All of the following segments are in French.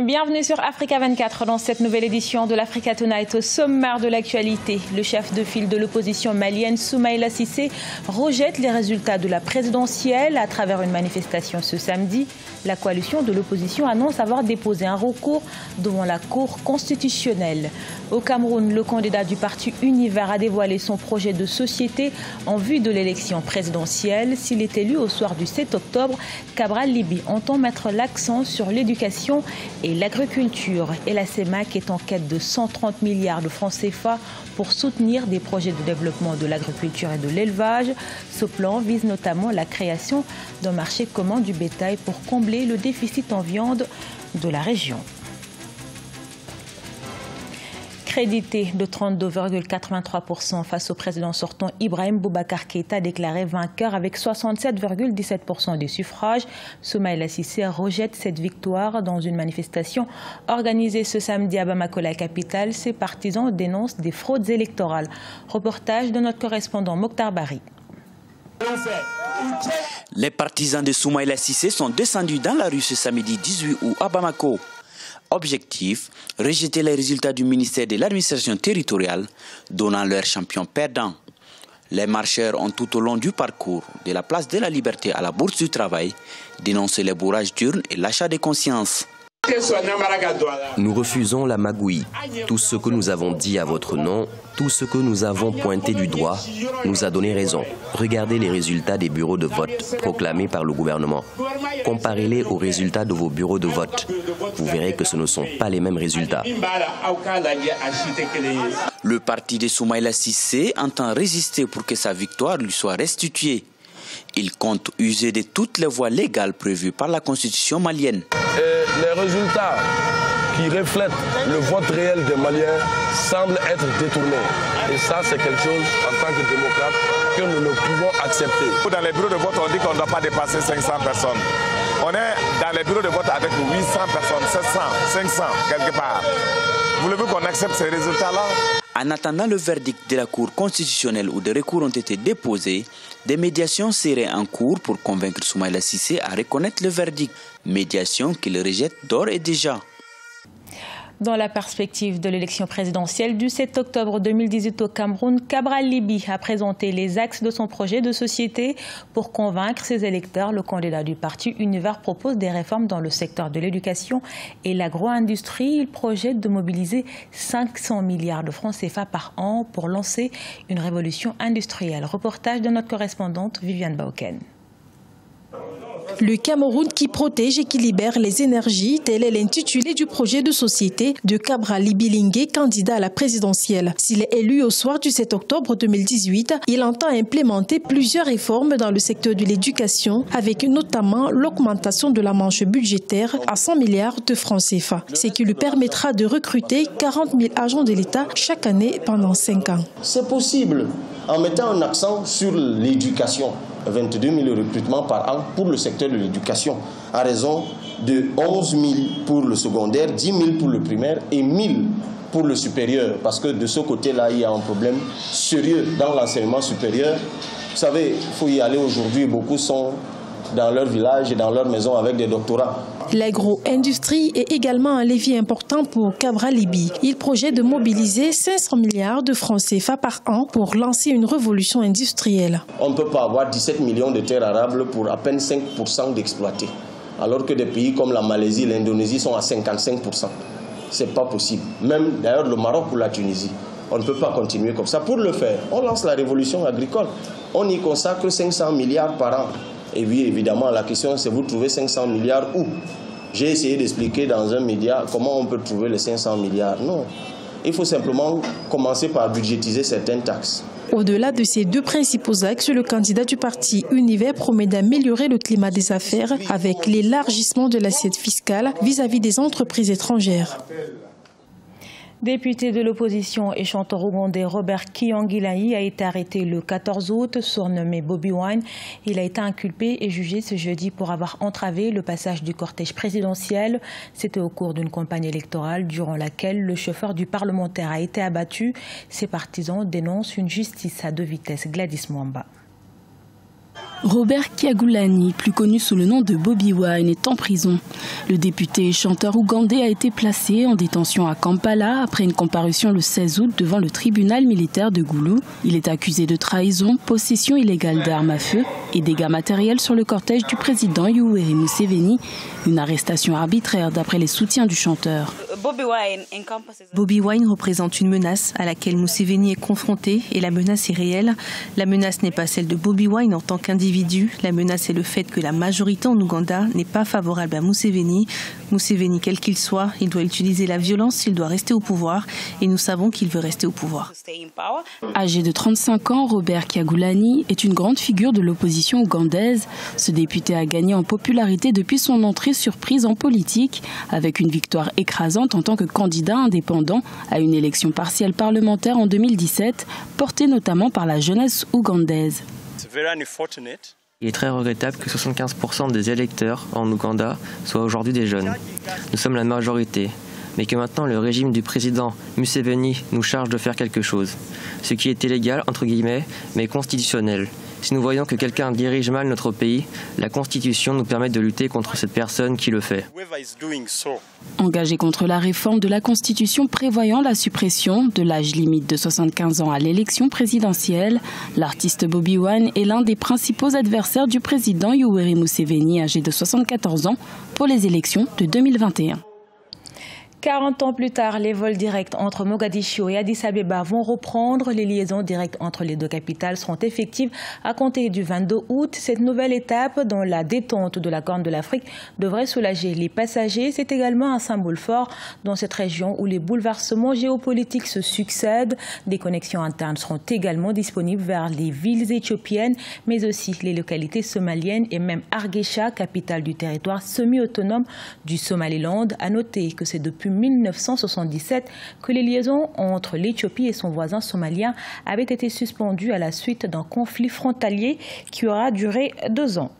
Bienvenue sur Africa 24 dans cette nouvelle édition de l'Africa Tonight. Au sommaire de l'actualité, le chef de file de l'opposition malienne Soumaïla Cissé rejette les résultats de la présidentielle à travers une manifestation ce samedi. La coalition de l'opposition annonce avoir déposé un recours devant la Cour constitutionnelle. Au Cameroun, le candidat du parti Univers a dévoilé son projet de société en vue de l'élection présidentielle. S'il est élu au soir du 7 octobre, Cabral Libby entend mettre l'accent sur l'éducation et l'agriculture. Et la CEMAC est en quête de 130 milliards de francs CFA pour soutenir des projets de développement de l'agriculture et de l'élevage. Ce plan vise notamment la création d'un marché commun du bétail pour combler le déficit en viande de la région. Crédité de 32,83% face au président sortant Ibrahim Boubacar Keïta, déclaré vainqueur avec 67,17% des suffrages. Soumaïla Cissé rejette cette victoire dans une manifestation organisée ce samedi à Bamako, la capitale. Ses partisans dénoncent des fraudes électorales. Reportage de notre correspondant Mokhtar Bari. Les partisans de Soumaïla Cissé sont descendus dans la rue ce samedi 18 août à Bamako. Objectif, rejeter les résultats du ministère de l'administration territoriale, donnant leur champion perdant. Les marcheurs ont tout au long du parcours, de la place de la Liberté à la Bourse du Travail, dénoncé les bourrages d'urnes et l'achat de conscience. Nous refusons la magouille. Tout ce que nous avons dit à votre nom, tout ce que nous avons pointé du doigt, nous a donné raison. Regardez les résultats des bureaux de vote proclamés par le gouvernement. Comparez-les aux résultats de vos bureaux de vote. Vous verrez que ce ne sont pas les mêmes résultats. Le parti de Soumaïla Cissé entend résister pour que sa victoire lui soit restituée. Il compte user de toutes les voies légales prévues par la constitution malienne. Les résultats qui reflètent le vote réel des Maliens semblent être détournés. Et ça, c'est quelque chose, en tant que démocrate, que nous ne pouvons accepter. Dans les bureaux de vote, on dit qu'on ne doit pas dépasser 500 personnes. On est dans les bureaux de vote avec 800 personnes, 700, 500, quelque part. Voulez-vous qu'on accepte ces résultats-là? En attendant le verdict de la Cour constitutionnelle où des recours ont été déposés, des médiations seraient en cours pour convaincre Soumaïla Cissé à reconnaître le verdict. Médiation qu'il rejette d'ores et déjà. Dans la perspective de l'élection présidentielle du 7 octobre 2018 au Cameroun, Cabral Libby a présenté les axes de son projet de société. Pour convaincre ses électeurs, le candidat du parti Univers propose des réformes dans le secteur de l'éducation et l'agro-industrie. Il projette de mobiliser 500 milliards de francs CFA par an pour lancer une révolution industrielle. Reportage de notre correspondante Viviane Bauken. Le Cameroun qui protège et qui libère les énergies, tel est l'intitulé du projet de société de Cabral Libby, candidat à la présidentielle. S'il est élu au soir du 7 octobre 2018, il entend implémenter plusieurs réformes dans le secteur de l'éducation, avec notamment l'augmentation de la manche budgétaire à 100 milliards de francs CFA, ce qui lui permettra de recruter 40 000 agents de l'État chaque année pendant 5 ans. C'est possible en mettant un accent sur l'éducation. 22 000 recrutements par an pour le secteur de l'éducation, à raison de 11 000 pour le secondaire, 10 000 pour le primaire et 1 000 pour le supérieur. Parce que de ce côté-là, il y a un problème sérieux dans l'enseignement supérieur. Vous savez, il faut y aller aujourd'hui. Beaucoup sont dans leur village et dans leur maison avec des doctorats. L'agro-industrie est également un levier important pour Cabral Libby. Il projette de mobiliser 500 milliards de francs CFA par an pour lancer une révolution industrielle. On ne peut pas avoir 17 millions de terres arables pour à peine 5% d'exploiter, alors que des pays comme la Malaisie, l'Indonésie sont à 55%. Ce n'est pas possible. Même d'ailleurs le Maroc ou la Tunisie. On ne peut pas continuer comme ça. Pour le faire, on lance la révolution agricole. On y consacre 500 milliards par an. Et oui, évidemment, la question, c'est vous trouvez 500 milliards où? J'ai essayé d'expliquer dans un média comment on peut trouver les 500 milliards. Non, il faut simplement commencer par budgétiser certaines taxes. Au-delà de ces deux principaux axes, le candidat du parti Univers promet d'améliorer le climat des affaires avec l'élargissement de l'assiette fiscale vis-à-vis des entreprises étrangères. Député de l'opposition et chanteur ougandais Robert Kyangilayi a été arrêté le 14 août, surnommé Bobby Wine. Il a été inculpé et jugé ce jeudi pour avoir entravé le passage du cortège présidentiel. C'était au cours d'une campagne électorale durant laquelle le chauffeur du parlementaire a été abattu. Ses partisans dénoncent une justice à deux vitesses. Gladys Mwamba. Robert Kyagulanyi, plus connu sous le nom de Bobi Wine, est en prison. Le député et chanteur ougandais a été placé en détention à Kampala après une comparution le 16 août devant le tribunal militaire de Gulu. Il est accusé de trahison, possession illégale d'armes à feu et dégâts matériels sur le cortège du président Yoweri Museveni. Une arrestation arbitraire d'après les soutiens du chanteur. Bobi Wine représente une menace à laquelle Museveni est confronté et la menace est réelle. La menace n'est pas celle de Bobi Wine en tant qu'individu. La menace est le fait que la majorité en Ouganda n'est pas favorable à Museveni. Museveni, quel qu'il soit, il doit utiliser la violence s'il doit rester au pouvoir et nous savons qu'il veut rester au pouvoir. Âgé de 35 ans, Robert Kyagulanyi est une grande figure de l'opposition ougandaise. Ce député a gagné en popularité depuis son entrée surprise en politique, avec une victoire écrasante en tant que candidat indépendant à une élection partielle parlementaire en 2017, portée notamment par la jeunesse ougandaise. Il est très regrettable que 75% des électeurs en Ouganda soient aujourd'hui des jeunes. Nous sommes la majorité, mais que maintenant le régime du président Museveni nous charge de faire quelque chose. Ce qui est illégal, entre guillemets, mais constitutionnel. Si nous voyons que quelqu'un dirige mal notre pays, la Constitution nous permet de lutter contre cette personne qui le fait. Engagé contre la réforme de la Constitution prévoyant la suppression de l'âge limite de 75 ans à l'élection présidentielle, l'artiste Bobi Wine est l'un des principaux adversaires du président Yoweri Museveni, âgé de 74 ans, pour les élections de 2021. 40 ans plus tard, les vols directs entre Mogadiscio et Addis Abeba vont reprendre. Les liaisons directes entre les deux capitales seront effectives à compter du 22 août. Cette nouvelle étape dans la détente de la Corne de l'Afrique devrait soulager les passagers. C'est également un symbole fort dans cette région où les bouleversements géopolitiques se succèdent. Des connexions internes seront également disponibles vers les villes éthiopiennes, mais aussi les localités somaliennes et même Hargeisa, capitale du territoire semi-autonome du Somaliland. À noter que c'est depuis 1977 que les liaisons entre l'Éthiopie et son voisin somalien avaient été suspendues à la suite d'un conflit frontalier qui aura duré 2 ans.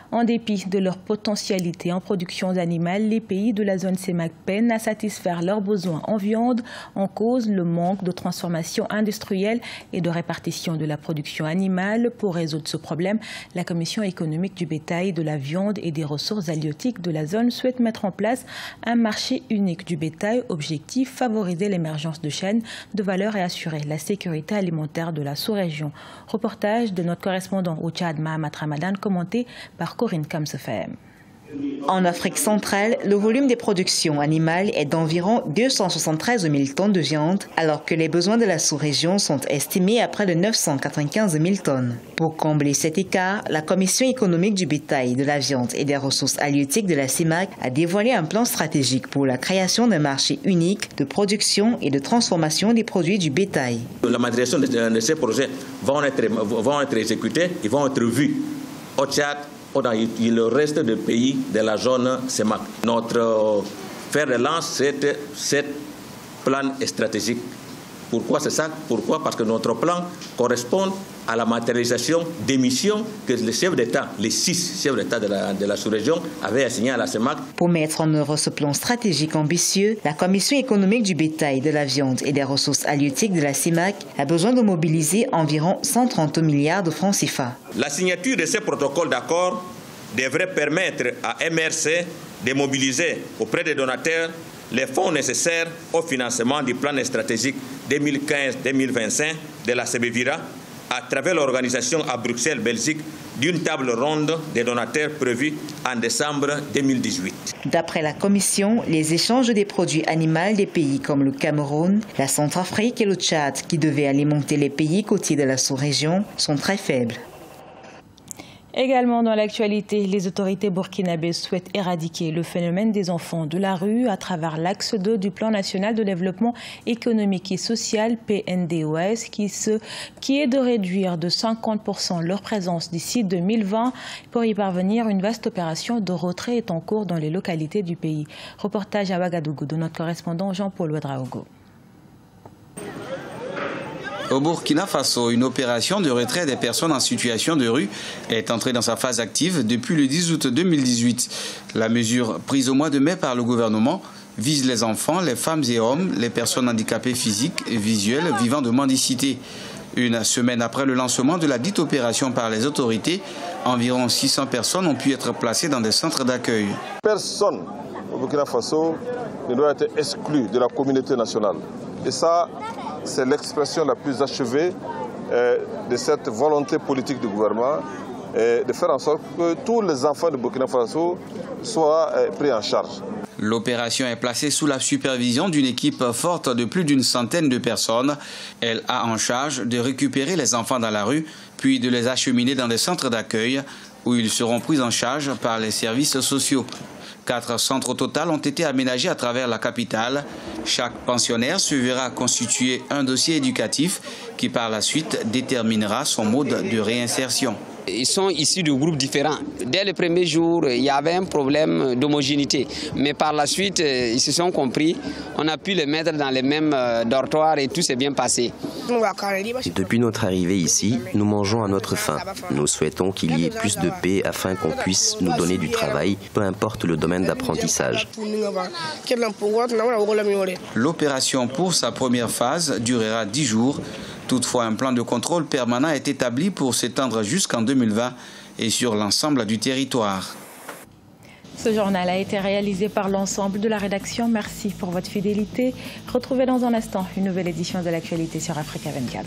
En dépit de leur potentialité en production animale, les pays de la zone CEMAC peinent à satisfaire leurs besoins en viande. En cause, le manque de transformation industrielle et de répartition de la production animale. Pour résoudre ce problème, la Commission économique du bétail, de la viande et des ressources halieutiques de la zone souhaite mettre en place un marché unique du bétail. Objectif, favoriser l'émergence de chaînes de valeur et assurer la sécurité alimentaire de la sous-région. Reportage de notre correspondant au Tchad, Mahamat Ramadan, commenté par Corinne Kamsefem. En Afrique centrale, le volume des productions animales est d'environ 273 000 tonnes de viande, alors que les besoins de la sous-région sont estimés à près de 995 000 tonnes. Pour combler cet écart, la Commission économique du bétail, de la viande et des ressources halieutiques de la CEMAC a dévoilé un plan stratégique pour la création d'un marché unique de production et de transformation des produits du bétail. La matérialisation de ces projets vont être exécutés, ils vont être vus au Tchad, et le reste des pays de la zone CEMAC. Notre fer de lance, c'est cette plan stratégique. Pourquoi c'est ça? Pourquoi? Parce que notre plan correspond à la matérialisation des missions que les chefs d'État, les 6 chefs d'État de la sous-région avaient assignées à la CEMAC. Pour mettre en œuvre ce plan stratégique ambitieux, la Commission économique du bétail, de la viande et des ressources halieutiques de la CEMAC a besoin de mobiliser environ 130 milliards de francs CFA. La signature de ces protocoles d'accord devrait permettre à MRC de mobiliser auprès des donateurs les fonds nécessaires au financement du plan stratégique 2015-2025 de la CBVIRA à travers l'organisation à Bruxelles, Belgique, d'une table ronde des donateurs prévue en décembre 2018. D'après la Commission, les échanges des produits animaux des pays comme le Cameroun, la Centrafrique et le Tchad, qui devaient alimenter les pays côtiers de la sous-région, sont très faibles. Également dans l'actualité, les autorités burkinabées souhaitent éradiquer le phénomène des enfants de la rue à travers l'axe 2 du Plan national de développement économique et social PNDOS qui est de réduire de 50% leur présence d'ici 2020. Pour y parvenir, une vaste opération de retrait est en cours dans les localités du pays. Reportage à Ouagadougou de notre correspondant Jean-Paul Ouedraogo. Au Burkina Faso, une opération de retrait des personnes en situation de rue est entrée dans sa phase active depuis le 10 août 2018. La mesure prise au mois de mai par le gouvernement vise les enfants, les femmes et hommes, les personnes handicapées physiques et visuelles vivant de mendicité. Une semaine après le lancement de la dite opération par les autorités, environ 600 personnes ont pu être placées dans des centres d'accueil. Personne au Burkina Faso ne doit être exclu de la communauté nationale. Et ça, c'est l'expression la plus achevée de cette volonté politique du gouvernement, de faire en sorte que tous les enfants de Burkina Faso soient pris en charge. L'opération est placée sous la supervision d'une équipe forte de plus d'une centaine de personnes. Elle a en charge de récupérer les enfants dans la rue, puis de les acheminer dans des centres d'accueil où ils seront pris en charge par les services sociaux. 4 centres au total ont été aménagés à travers la capitale. Chaque pensionnaire se verra constituer un dossier éducatif qui par la suite déterminera son mode de réinsertion. Ils sont issus de groupes différents. Dès le premier jour, il y avait un problème d'homogénéité. Mais par la suite, ils se sont compris. On a pu les mettre dans les mêmes dortoirs et tout s'est bien passé. Depuis notre arrivée ici, nous mangeons à notre faim. Nous souhaitons qu'il y ait plus de paix afin qu'on puisse nous donner du travail, peu importe le domaine d'apprentissage. L'opération pour sa première phase durera 10 jours. Toutefois, un plan de contrôle permanent est établi pour s'étendre jusqu'en 2020 et sur l'ensemble du territoire. Ce journal a été réalisé par l'ensemble de la rédaction. Merci pour votre fidélité. Retrouvez dans un instant une nouvelle édition de l'actualité sur Africa 24.